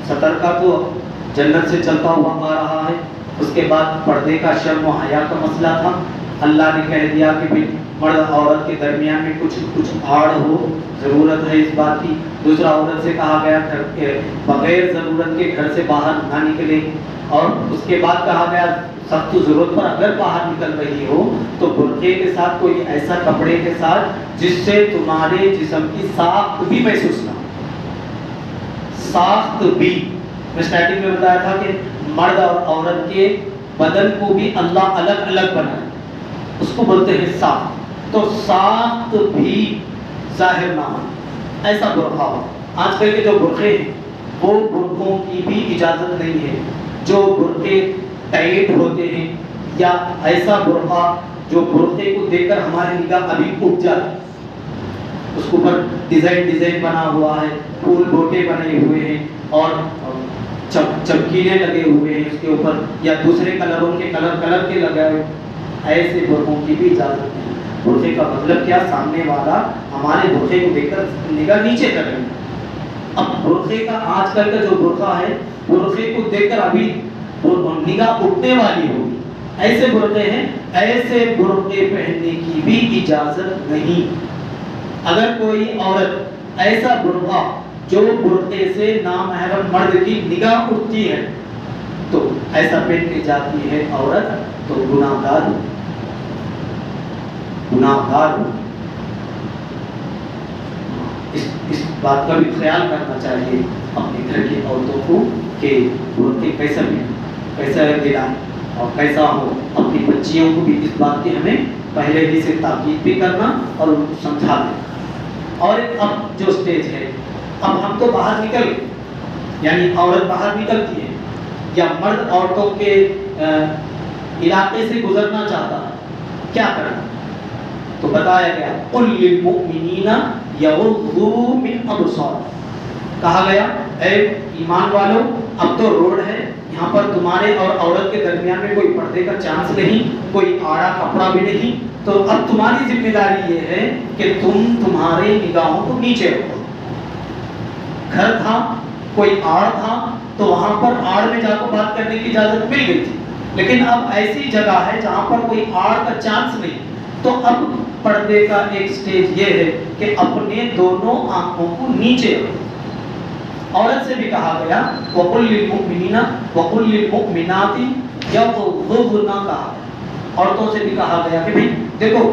سطر کا تو جنت سے چلتا ہوا آ رہا ہے. اس کے بعد پردے کا شرم و حیا کا مسئلہ تھا. اللہ نے کہہ دیا کہ بھئی مرد عورت کے درمیان میں کچھ آڑ ہو، ضرورت ہے اس بات کی. دوسرا، عورت سے کہا گیا گھر کے بغیر ضرورت کے گھر سے باہر نہ نکلے. اور اس کے بعد کہا گیا سخت ضرورت پر اگر باہر نکل رہی ہو تو برقعے کے ساتھ، کوئی ایسا کپڑے کے ساتھ جس سے تمہارے جسم کی ساخت بھی محسوس نہ ہو. ساخت بھی، میں سٹارٹنگ میں بتایا تھا کہ مرد اور عورت کے بدن کو بھی اللہ الگ الگ بنائے، اس کو بولتے ہیں ساخت. تو ساخت بھی ظاہر نہ ہو، ایسا برقع ہو. آج کل کے جو برقعے ہیں وہ برقعوں کی بھی اجازت نہیں ہے. جو برقعے ٹائٹ ہوتے ہیں یا ایسا برقع جو برقعے کو دیکھ کر ہماری نگاہ ابھی اٹھ جاتی، اس کے اوپر ڈیزائن بنا ہوا ہے، پھول بوٹے بنے ہوئے ہیں اور چمکیلے لگے ہوئے ہیں اس کے اوپر، یا دوسرے کلروں کے کلر کے لگائے ہوئے، ایسے برقعوں کی بھی اجازت نہیں. برقعے کا مطلب کیا؟ سامنے والا ہمارے برقعے کو دیکھ کر نگاہ نیچے کر رہے ہیں. اب برقعے کا آج کل کا جو برقع ہے، برقعے کو دیکھ کر ابھی نگاہ اٹھنے والی ہوگی. ایسے برقعے ہیں، ایسے برقعے پہننے کی بھی اجازت نہیں. اگر کوئی عورت ایسا برقع جو برقعے سے نامحرم مرد کی نگاہ اٹھتی ہے تو ایسا پہن کے جاتی ہے عورت تو گناہگار ہو. اس بات کا بھی خیال کرنا چاہیے اپنے گھر کی عورتوں کو کہ برقعے کیسا دلائیں اور کیسا ہو. اپنی بچیوں کو بھی اس بات کی ہمیں پہلے ہی سے تاکید بھی کرنا اور ان کو سمجھا دینا. اور اب جو سٹیج ہے، اب ہم تو باہر نکل گئے، یعنی عورت باہر نکلتی ہے یا مرد عورتوں کے علاقے سے گزرنا چاہتا ہے، کیا کرنا؟ تو بتایا گیا قُلْ لِلْمُؤْمِنِينَ يَغُضُّوا مِنْ أَبْصَارِهِمْ. کہا گیا اے ایمان والو، اب تو روڈ ہے، یہاں پر تمہارے اور عورت کے درمیان میں کوئی پردے کا چانس نہیں، کوئی آڑا کپڑا بھی نہیں. تو اب تمہاری ذمہ داری یہ ہے کہ تم تمہارے نگاہوں کو نیچے رکھو. گھر تھا، کوئی آڑ تھا تو وہاں پر آڑ میں جا کر بات کرنے کی اجازت مل گئی تھی. لیکن اب ایسی جگہ ہے جہاں پر کوئی آڑ کا چانس نہیں، تو اب پردے کا ایک سٹیج یہ ہے کہ اپنے دونوں آنکھوں کو نیچے رکھو. عورت سے بھی کہا گیا وَقُلْ لِلْمُؤْمِنِينَ وَقُلْ لِلْمُؤْمِنَاتِ يَغْضُضْنَ. کہا عورتوں سے بھی کہا گیا کہ بھئی دیکھو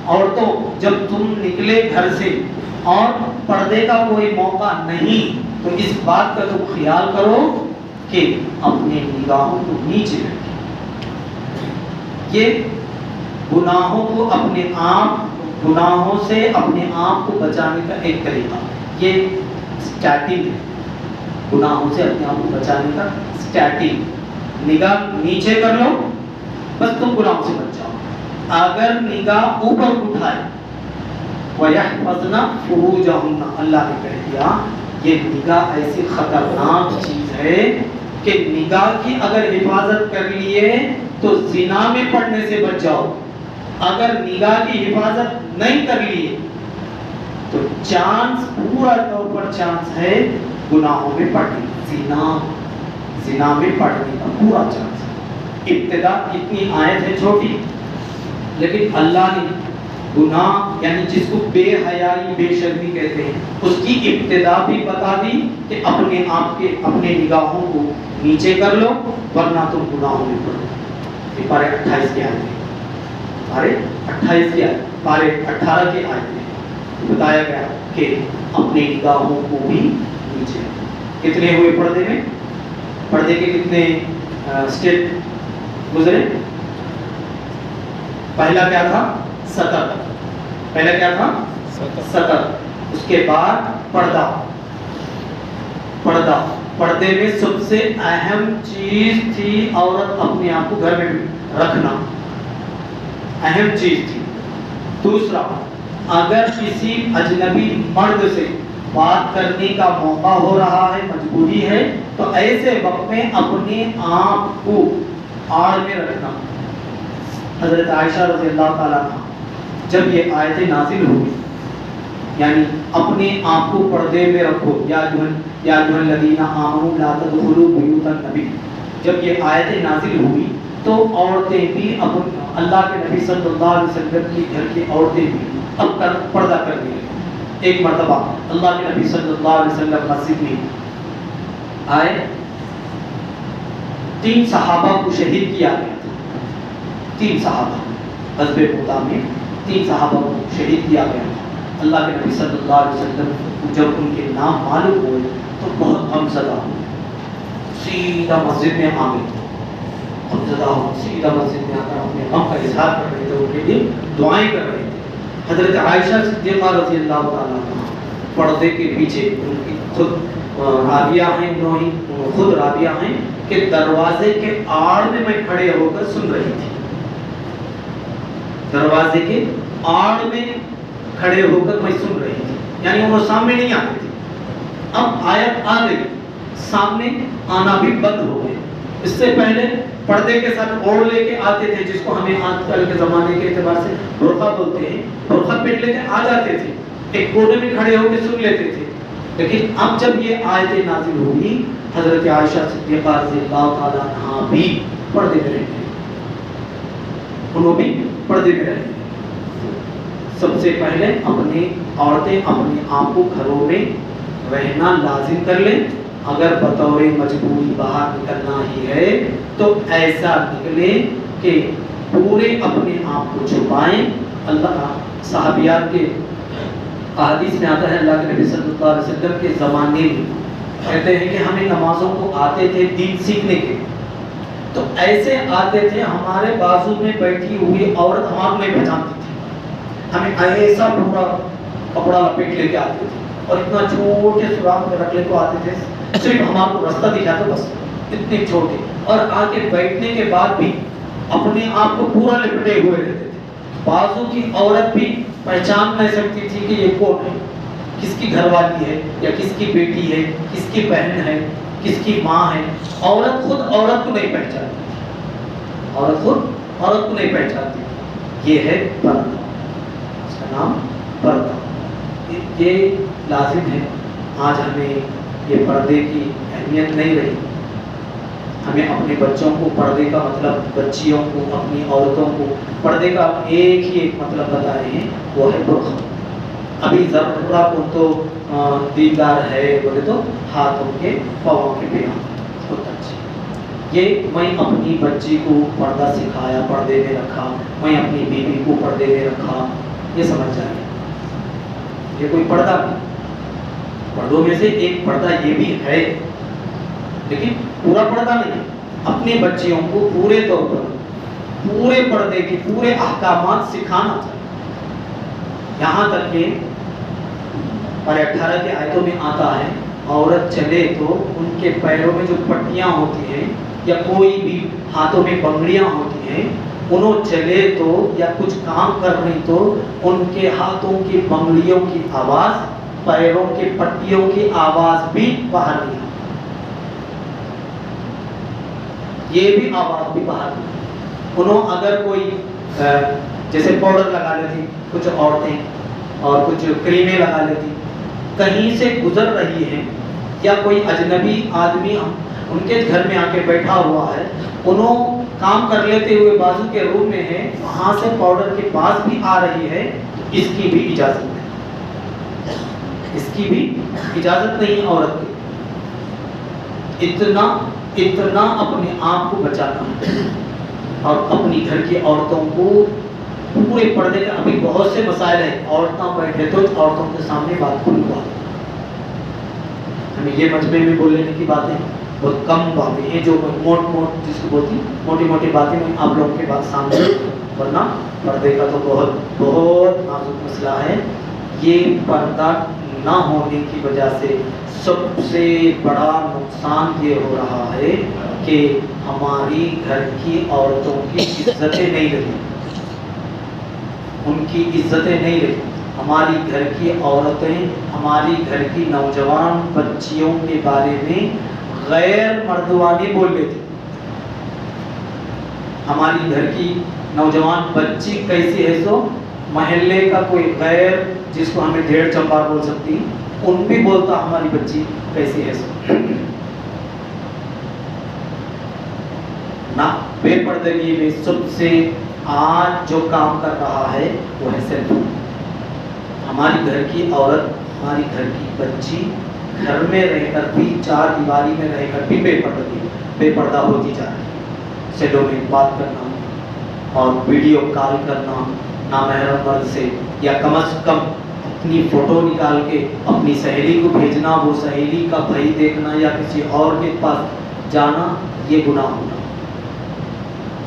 عورتوں، جب تم نکلے گھر سے اور پردے کا کوئی موقع نہیں تو اس بات کا تم خیال کرو کہ اپنے نگاہوں کو نیچے رکھیں. یہ گناہوں کو گناہوں سے اپنے آپ کو بچانے کا ایک طریقہ، یہ سٹارٹنگ ہے. گناہوں سے اپنے آپ کو بچانے کا سٹارٹنگ، نگاہ نیچے کر لو، بس تم گناہوں سے بچ جاؤ. اگر نگاہ اوپر اٹھائے وَيَحْفَظْنَ فُرُوجَهُنَّ، اللہ نے کہہ دیا یہ نگاہ ایسی خطرناک چیز ہے کہ نگاہ کی اگر حفاظت کر لیے تو زنا میں پڑنے سے بچ جاؤ. اگر نگاہ کی حفاظت نہیں کر لیے تو چانس، پورا طور پر چانس ہے گناہوں میں پڑنے، زنا میں پڑنے کا پورا چانس ہے. ابتدا اتنی آیت ہے چھوٹی، لیکن اللہ نے گناہ یعنی جس کو بے حیائی بے شرمی کہتے ہیں اس کی ابتدا بھی بتا دی کہ اپنے آپ کے اپنے نگاہوں کو نیچے کر لو ورنہ تم گناہوں میں پڑو. یہ پارے 28 کی آیت ہے، پارے 28 کی آیت، پارے 18 کی آیت میں بتایا گیا کہ اپنے نگاہوں کو بھی نیچے. کتنے ہوئے پردے میں؟ پردے کے کتنے سٹیپ گزرے؟ پہلا کیا تھا؟ سطر. پہلا کیا تھا؟ سطر. اس کے بعد پردہ. پردے میں سب سے اہم چیز تھی عورت اپنے آپ کو گھر میں رکھنا، اہم چیز تھی. دوسرا، اگر کسی اجنبی مرد سے بات کرنے کا موقع ہو رہا ہے، مجبوری ہے، تو ایسے وقت میں اپنے آپ کو آڑ میں رکھنا. حضرت عائشہ رضی اللہ تعالیٰ عنہ جب یہ آیتیں نازل ہوئی، یعنی اپنے آپ کو پردے میں رکھو، یا या अय्युहल्लज़ीना आमनू ला तदखुलू बुयूतन नबी, जब ये आयतें नाजिल हुई तो औरतें भी अब अल्लाह के नबी सल्लल्लाहु अलैहि वसल्लम की घर की औरतें भी अब पर्दा करने लगी। एक मरतबा अल्लाह के नबी सल्लल्लाहु अलैहि वसल्लम मस्जिद में आए, 3 सहाबा को शहीद किया गया था। 3 सहाबा ग़ज़वे मुता में 3 सहाबा को शहीद किया गया था। अल्लाह के नबी सल्लल्लाहु अलैहि वसल्लम जब उनके नाम मालूम हुए तो बहुत गमज़दा हुए, सीधा मस्जिद में आ गए, गमज़दा हो, सीधा मस्जिद में आकर अपने गम का इजहार कर रहे थे, उनके लिए दुआएं कर रहे थे। हज़रत आयशा सिद्दीक़ा रज़ियल्लाहु ताला अन्हा पर्दे के पीछे, उनकी खुद राबिया हैं, उन्होंने खुद राबिया हैं कि दरवाजे के आड़ में मैं खड़े होकर सुन रही थी, दरवाजे के आड़ में खड़े होकर मैं सुन रही थी, यानी वो सामने नहीं आते थे। अब आयत आ गई, सामने आना भी बंद हो गए। इससे पहले पर्दे के साथ ओढ़ लेके आते थे, जिसको हमें आजकल के ज़माने के एतबार से बुर्का बोलते हैं, बुर्का पहन लेके आ जाते थे, एक कोने में खड़े होकर सुन लेते थे। लेकिन अब जब ये आयतें नाज़िल हुई, हज़रत आयशा सिद्दीक़ा रज़ियल्लाहु ताला अन्हा भी पर्दे में रहने लगी, उन्होंने भी पर्दे में रहने लगी। सबसे पहले अपने औरतें अपने आप को घरों में रहना लाजिम कर लें। अगर बतौर मजबूरी बाहर निकलना ही है तो ऐसा निकले कि पूरे अपने आप को छुपाएं। अल्लाह सहाबियात के हदीस में आता है, अल्लाह के नबी सल्लल्लाहु अलैहि वसल्लम के ज़माने में कहते हैं कि हमें नमाज़ों को आते थे दीन सीखने के, तो ऐसे आते थे हमारे बाजू में बैठी हुई औरत हमारे नहीं पहचानती थी, हमें ऐसा पूरा कपड़ा लपेट लेके आते थे और इतना छोटे सुराख में रख लेके आते थे, सिर्फ हमारे को रास्ता दिखा तो बस, इतने छोटे, और आके बैठने के बाद भी अपने आप को पूरा लिपटे हुए रहते थे। बाजू की औरत भी पहचान नहीं सकती थी कि ये कौन है, किसकी घरवाली है या किसकी बेटी है, किसकी बहन है, किसकी माँ है। औरत खुद औरत को नहीं पहचानती थी, औरत खुद औरत को नहीं पहचानती थी। ये है पर्दा, इसका नाम पर्दा। ये लाजिम है। आज हमें ये पर्दे की अहमियत नहीं रही। हमें अपने बच्चों को पर्दे का मतलब, बच्चियों को, अपनी औरतों को पर्दे का एक ही एक मतलब बताए हैं, वो है बुर्का। अभी ज़रा को तो दीदार है बोले तो हाथों के पाँव के बिना होता है। ये मैं अपनी बच्ची को पर्दा सिखाया, पर्दे में रखा, मैं अपनी बीवी को पर्दे में रखा, ये समझ जाए ये कोई पर्दा नहीं। पर्दों में से एक पर्दा ये भी है, लेकिन पूरा पर्दा नहीं। अपने बच्चियों को पूरे तौर पर पूरे पर्दे के पूरे अहकामात सिखाना चाहिए। यहाँ तक कि 18 के आयतों में आता है, औरत चले तो उनके पैरों में जो पट्टियाँ होती हैं या कोई भी हाथों में बंगड़ियाँ होती हैं, उन्हों चले तो या कुछ काम कर रही तो उनके हाथों की बंगड़ियों की आवाज़, पैरों के पट्टियों की आवाज़ भी बाहर नहीं आती, ये भी आवाज़ भी बाहर नहीं। उन्हों अगर कोई जैसे पाउडर लगा लेती कुछ औरतें और कुछ क्रीमें लगा लेती, कहीं से गुजर रही हैं या कोई अजनबी आदमी उनके घर में आके बैठा हुआ है, उन्हों काम कर लेते हुए बाजू के रूम में है, वहाँ से पाउडर के पास भी आ रही है, इसकी भी इजाज़त नहीं, इसकी भी इजाज़त नहीं औरत की। इतना अपने आप को बचाना है और अपनी घर की औरतों को पूरे पर्दे का। अभी बहुत से मसाइल हैं, औरतें बैठे तो औरतों के सामने बात खुली बात, हमें ये मजमे में बोल लेने की बातें बहुत कम बातें हैं, जो मोट जिसको बोलती मोटी मोटी बातें मैं आप लोगों के बात सामने, वरना पर्दे का तो बहुत नाजुक मसला है। ये पर्दा ना होने की वजह से सबसे बड़ा नुकसान ये हो रहा है कि हमारी घर की औरतों की इज्जतें नहीं रही, उनकी इज्जतें नहीं रही। हमारी घर की औरतें, हमारी घर की नौजवान बच्चियों के बारे में गैर मर्दवानी बोल लेती। हमारी घर की नौजवान बच्ची कैसी है, सो महल्ले का कोई गैर, जिसको हमें ढेड़ चंपा बोल सकती, ان بھی بولتا ہماری بچی کیسی ہے نہ بے پردگی میں سب سے آج جو کام کر رہا ہے وہ ہے سیل فون. ہماری گھر کی عورت، ہماری گھر کی بچی گھر میں رہ کر بھی، چار دیواری میں رہ کر بھی بے پردہ ہوتی جا رہی ہے. سیلوں میں بات کرنا اور ویڈیو کال کرنا نامحرم مرد سے، یا کم از کم اپنی فوٹو نکال کے اپنی سہیلی کو بھیجنا، وہ سہیلی کا بھائی دیکھنا یا کسی اور کے پاس جانا، یہ گناہ ہونا.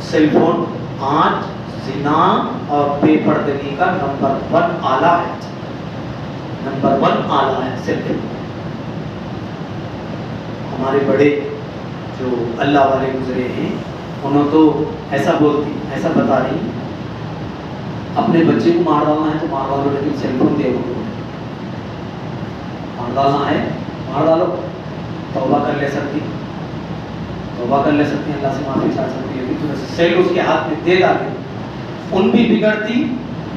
سیل فون آج زنا اور بے پردگی کا نمبر 1 آلہ ہے. نمبر 1 آلہ ہے سیل فون. ہمارے بڑے جو اللہ والے گزرے ہیں انہوں تو ایسا بتا رہی، اپنے بچے کو مار ڈالنا ہے تو مار ڈالو، لیکن سیل فون دے دو. مار ڈالنا ہے مار ڈالو، توبہ کر لے سکتی، اللہ سے معافی چاہ سکتی ہے، لیکن سیل اس کے ہاتھ میں دے ڈالے، ان بھی بگڑتی،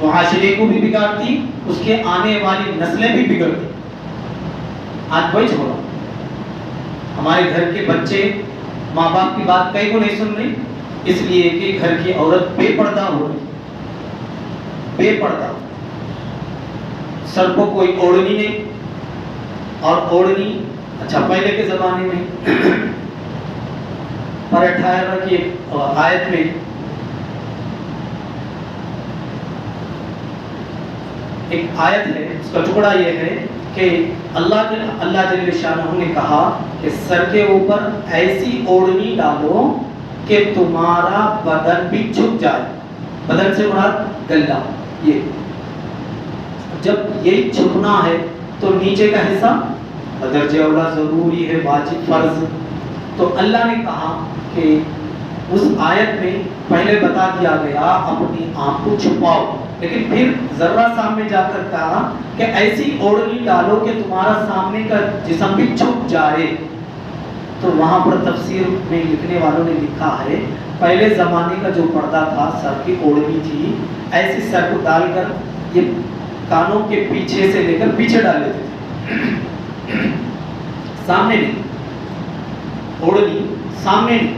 معاشرے کو بھی بگاڑتی، اس کے آنے والی نسلیں بھی بگڑتی. آج وہی چھوڑا، ہمارے گھر کے بچے ماں باپ کی بات کئی کو نہیں سن رہی، اس لیے کہ گھر کی عورت بے پردہ ہو رہی. بے پردہ، سر کو کوئی اوڑھنی نہیں. اور اوڑھنی، اچھا پہلے کے زمانے میں پر 18 کی آیت میں ایک آیت ہے، اس کا ٹکڑا یہ ہے کہ اللہ جل شانہ نے کہا کہ سر کے اوپر ایسی اوڑھنی ڈالو کہ تمہارا بدن بھی چھپ جائے. بدن سے مراد گلا. یہ جب یہی چھپنا ہے تو نیچے کا حصہ درجہ اولا ضروری ہے، واجب، فرض. تو اللہ نے کہا کہ اس آیت میں پہلے بتا دیا گیا اپنی آنکھ کو چھپاؤ، لیکن پھر ذرا سامنے جا کر کہا کہ ایسی اوڑھنی ڈالو کہ تمہارا سامنے کا جسم بھی چھپ جائے. تو وہاں پر تفسیر میں لکھنے والوں نے لکھا ہے پہلے زمانے کا جو پردہ تھا، سر کی اوڑھنی تھی، ایسی سر کو ڈال کر یہ کانوں کے پیچھے سے لے کر پیچھے ڈال لیتے تھے، سامنے نہیں. اوڑھنی سامنے نہیں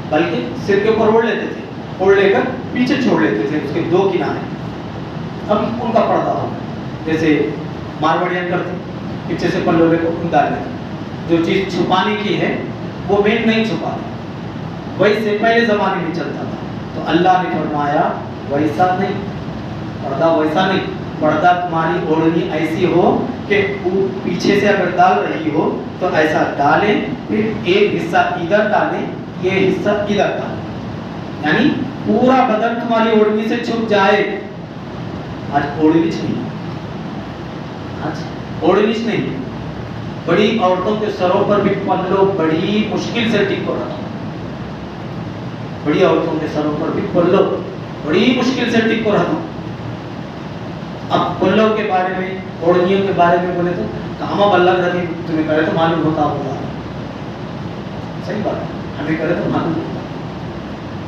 بلکہ سر کے اوپر اوڑھ لیتے تھے، اوڑھ لے کر پیچھے چھوڑ لیتے تھے، اس کے 2 کنارے. اب ان کا پردہ ہو، جیسے مارواڑیاں کرتے پیچھے سے پلولے کو ڈال لیتے. جو چیز چھپانے کی ہے وہ مین نہیں چھپاتے، ویسے پہلے زمانے میں چلتا تھا. تو اللہ نے فرمایا ویسا نہیں، پردہ ویسا نہیں. پردہ تمہاری اوڑھنی ایسی ہو کہ پیچھے سے اگر ڈال رہی ہو تو ایسا ڈالیں، پھر ایک حصہ ادھر ڈالیں، یہ حصہ ادھر ڈالیں، یعنی پورا بدن تمہاری اوڑھنی سے چھپ جائے. آج اوڑھنیچ نہیں، آج اوڑھنیچ نہیں. بڑی عورتوں کے سروں پر بھی پلو بڑی مشکل سے ٹک ہو رہا، بڑی عورتوں کے سروں پر بھی پلو بڑی مشکل سے ٹک ہو رہا. اب پلو کے بارے میں، اوڑھنیوں کے بارے میں بولے تو کہاں بلغ رہی، تمہیں کرے تو معلوم ہوتا ہوگا. صحیح بات، ہمیں کرے تو معلوم ہوتا،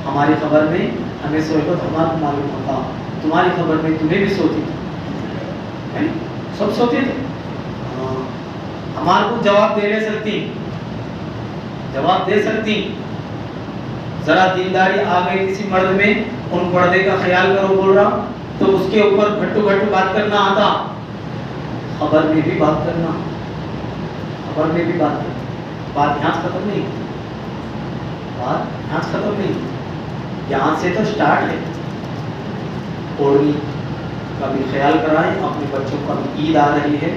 ہماری خبر میں ہمیں سوچ تو ہمارا معلوم ہوتا، تمہاری خبر میں تمہیں بھی سوتی تھی، یعنی سب سوتے تھے. ہمارے کو جواب دے سکتی. ذرا دینداری آ گئی کسی مرد میں، ان پردے کا خیال کرو بول رہا، تو اس کے اوپر گھٹو بات کرنا آتا. خبر میں بھی بات کرنا، بات یہاں ختم نہیں، یہاں سے تو سٹارٹ ہے. اوڑھنی کا بھی خیال کرائیں. اپنے بچوں کا بھی عید آ رہی ہے،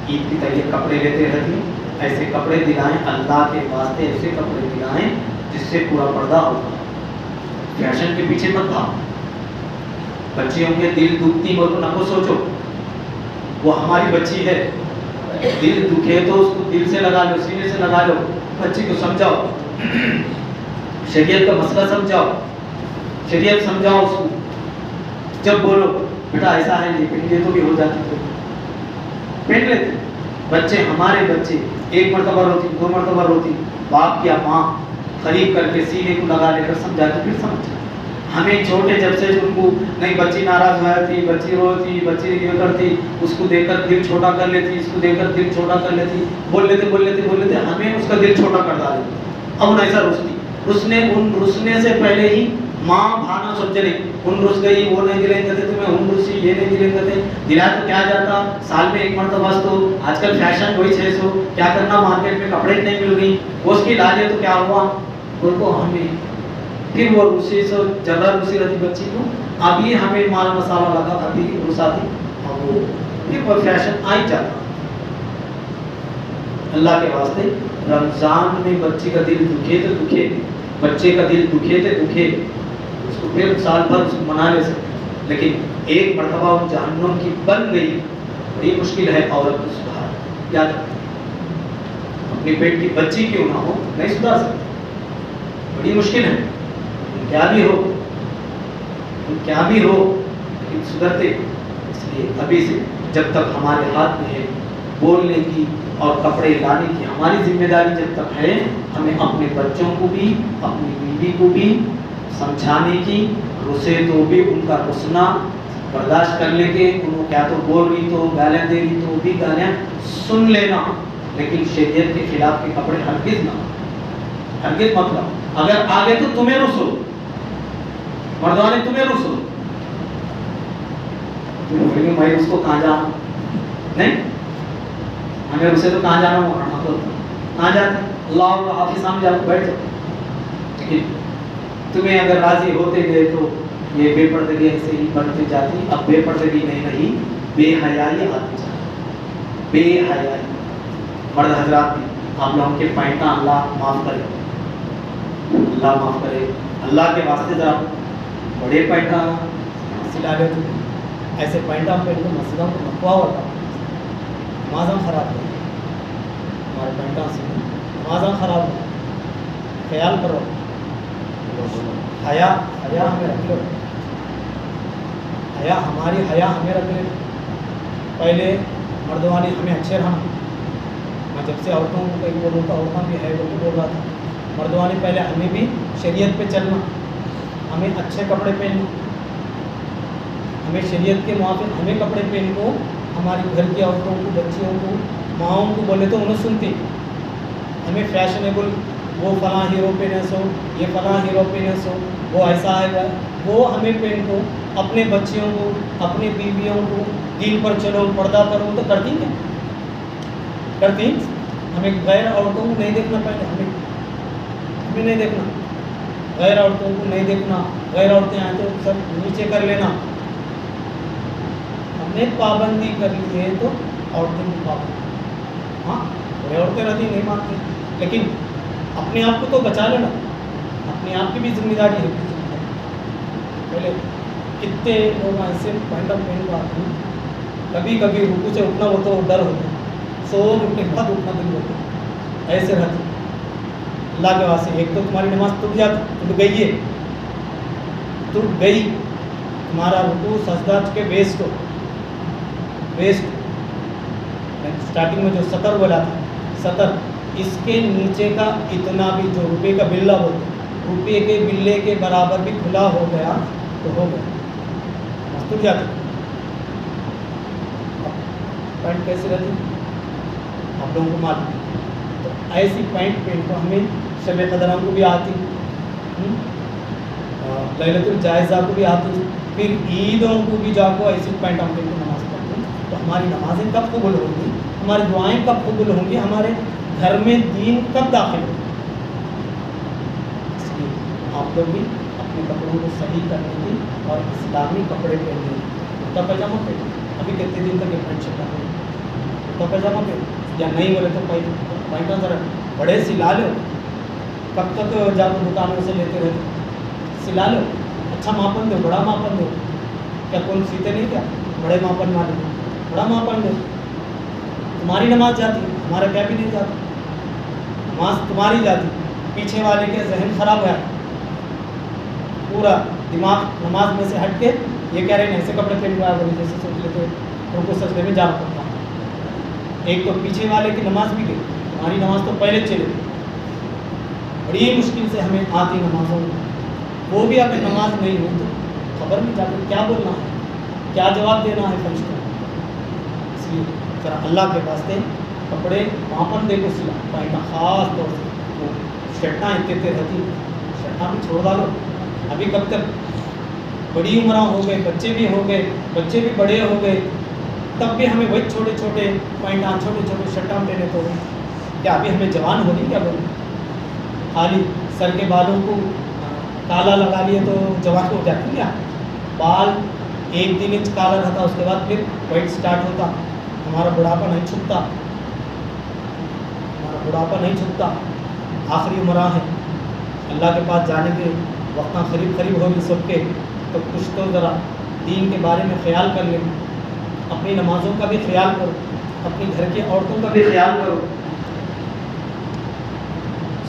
عید کی طرح کپڑے لیتے رہتی، ایسے کپڑے دلائیں، اللہ کے واسطے ایسے کپڑے دلائیں جس سے پورا پردہ ہوگا. فیشن کے پیچھے مت بھاگو. بچیوں کے دل دکھتی ہو تو نہ کو سوچو وہ ہماری بچی ہے، دل دکھے تو اس کو دل سے لگا لو، سینے سے لگا لو. بچی کو سمجھاؤ، شریعت کا مسئلہ سمجھاؤ اس کو. جب بولو بیٹا ایسا ہے یہ پہن لے تو بھی ہو جاتی تو پہن لیتے. بچے، ہمارے بچے 1 مرتبہ روتی، 2 مرتبہ روتی، باپ یا ماں قریب کر کے سینے کو لگا لے کر سمجھاتے، پھر سمجھ. हमें छोटे जब से उनको नहीं, बच्ची नाराज हो थी, बच्ची रोती, बच्ची ये करती, उसको देखकर दिल छोटा कर लेती, इसको देखकर दिल छोटा कर लेती, बोल लेते हमें उसका दिल छोटा कर डालती। अब ऐसा रुसने से पहले ही माँ भाना सोचने उन रुस गई, वो नहीं दिलेंगे थे तुम्हें, उन रुसी ये नहीं दिलेंगे थे, दिला तो क्या जाता, साल में एक मरतबा तो आजकल फैशन वही 600, क्या करना मार्केट में कपड़े नहीं मिल गई, वो उसकी लाजे तो क्या हुआ उनको हमें, फिर वो रूसी से ज़्यादा रूसी रहती बच्ची को, अभी हमें माल मसाला लगा, अभी रूसा थी, और वो फिर वो फैशन आ ही जाता। अल्लाह के वास्ते रमज़ान में बच्ची का दिल दुखे तो दुखे, बच्चे का दिल दुखे तो दुखे, उसको फिर साल भर उसको मना ले सकते, लेकिन एक मरतबा वो जहन्नुम की बन गई, बड़ी मुश्किल है औरत को सुधार। याद रखो, अपने पेट की बच्ची क्यों ना हो नहीं सुधार सकते, बड़ी मुश्किल है, क्या भी हो लेकिन सुधरते। इसलिए अभी से जब तक हमारे हाथ में है बोलने की और कपड़े लाने की हमारी जिम्मेदारी जब तक है, हमें अपने बच्चों को भी अपनी बीवी को भी समझाने की, रुसे तो भी उनका रुसना बर्दाश्त कर लेके, उनको क्या तो बोल रही तो गालियाँ दे रही तो भी गालियाँ सुन लेना, लेकिन शरीयत के खिलाफ के कपड़े हरगिज़ मत लो। अगर आगे तो तुम्हें रुसो, मर्दाने तुम्हें रुसो, मैं उसको कहाँ जाऊँ, नहीं हमें रुसे तो कहाँ जाना होगा, तो कहाँ जाते, अल्लाह हाफिज़ सामने जाकर बैठ जाओ। लेकिन तुम्हें अगर राजी होते गए तो ये बेपर्दगी ऐसे ही बढ़ती जाती। अब बेपर्दगी नहीं रही, बेहयाई आती जाती, बेहयाई। मर्द हजरात भी आप लोगों के पैंटा अल्लाह माफ़ करे, अल्लाह माफ़ करे, अल्लाह के वास्ते जरा बड़े पैंटा सिला ले, ऐसे पैंटा पहन को मस्जिदों को मकवा होता, नमाज़ ख़राब हो, हमारे पैंटा से नमाज़ ख़राब हो, ख्याल करो, हया हमें रख लो, हमारी हया हमें रख ले। पहले मर्दवानी हमें अच्छे रहना, मैं जब से औरतों को कहीं बोल रहा था, औरतों भी है वो भी बोल रहा था, मर्दवानी पहले हमें भी शरीयत पे चलना, हमें अच्छे कपड़े पहनना, हमें शरीयत के मुआफिक हमें कपड़े पहन को, हमारी घर की औरतों को, बच्चियों को, माँओं को बोले तो उन्हें सुनती, हमें फैशनेबल वो फलां हीरो पहने सो, ये फलां हीरो पहने सो, वो ऐसा है वो हमें पहन को, अपने बच्चियों को, अपनी बीवियों को दीन पर चलो, पर्दा करो, तो करती क्या करती। हमें गैर औरतों को नहीं देखना, पहले हमें नहीं देखना, गैर औरतों को नहीं देखना, गैर औरतें आए तो सब नीचे कर लेना, हमने पाबंदी कर ली है तो औरतें की पाबंदी, हाँ बड़े औरतें रहती नहीं मानती, लेकिन अपने आप को तो बचा लेना, अपने आप की भी जिम्मेदारी है। पहले कितने लोग ऐसे पैंटम पहन को आते हैं, कभी कभी रुकू से उठना हो तो डर होता, सो उठने के बाद उठना दिन होता, ऐसे रहते। अल्लाह के वास्ते एक तो तुम्हारी नमाज टूट गई, तुम्हारा रुकू सजदा के वेस्ट स्टार्टिंग में जो सतर बोला था, सतर इसके नीचे का इतना भी जो रुपये का बिल्ला बोलते, रुपये के बिल्ले के बराबर भी खुला हो गया तो हो गया, मस्तूर जाती। पैंट कैसे रहती आप लोगों को मालूम, तो ऐसी पैंट पहन को हमें शब कदर को भी आती, लैलतुल जायज़ा को भी आती, फिर ईदों को भी जाको ऐसी पैंट हम पहन को नमाज पढ़ते हैं, तो हमारी नमाजें कब कबूल होंगी, हमारी दुआएं कब कबूल होंगी, हमारे घर में दीन कब दाखिल हो। इसलिए आप लोग भी अपने कपड़ों को सही करने की और इस्लामी कपड़े पहनने, कुर्ता पैजामा पहने, अभी कितने दिन तक ये पैंट शर्ट पहने, कुर्ता पैजामा पहने, या नहीं बोले तो पैंटा जरा बड़े सिला लो, कब तक जाकर दुकानों से लेते रहते, सिला लो, अच्छा मापन दो, बड़ा मापन दो, क्या कौन सीते नहीं क्या, बड़े मापन वाले बड़ा मापन दो, तुम्हारी नमाज जाती, हमारा क्या भी नहीं जाता, नमाज तुम्हारी जाती, पीछे वाले के जहन खराब है, पूरा दिमाग नमाज में से हट के ये कह रहे हैं ऐसे कपड़े पहन रहा है, जैसे सोच लेते उनको सजदे में जाना पड़ता है। एक तो पीछे वाले की नमाज भी गई, तुम्हारी नमाज तो पहले चले, बड़ी मुश्किल से हमें आती नमाजों में, وہ بھی اگر نماز نہیں ہو تو خبر نہیں جاتی کیا بولنا ہے، کیا جواب دینا ہے فرشتوں کو۔ اس لیے ذرا اللہ کے واسطے کپڑے وہاں پر دیکھو سلا پہننا، خاص طور سے وہ شرٹاں اتنے رہتی، شرٹاں بھی چھوڑ ڈالو۔ ابھی کب تک بڑی عمرہ ہو گئے، بچے بھی ہو گئے، بچے بھی بڑے ہو گئے، تب بھی ہمیں وہی چھوٹے چھوٹے پینٹاں، چھوٹے چھوٹے شرٹاں پہنے تو کیا ابھی ہمیں جوان ہو رہی کیا بولیں؟ خالی سر کے بالوں کو کالا لگا لیے تو جوان ہو جاتی کیا؟ بال 1-3 انچ کالا رہتا، اس کے بعد پھر وائٹ سٹارٹ ہوتا، ہمارا بڑھاپا نہیں چھپتا، ہمارا بڑھاپا نہیں چھپتا۔ آخری عمرہ ہے، اللہ کے پاس جانے کے وقت قریب ہوگی سب کے، تو کچھ تو ذرا دین کے بارے میں خیال کر لیں، اپنی نمازوں کا بھی خیال کرو، اپنی گھر کی عورتوں کا بھی خیال کرو۔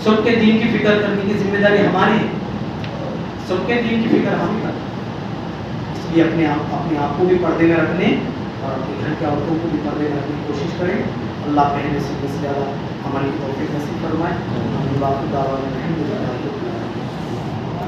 سب کے دین کی فکر کرنے کی ذمہ داری ہماری ہے، سب کے دین کی فکر ہم کریں، اس لیے اپنے آپ کو بھی پردے میں رکھنے اور اپنے گھر کے عورتوں کو بھی پردے میں رکھنے کی کوشش کریں۔ اللہ پہلے سے زیادہ ہماری توفیق نصیب فرمائے۔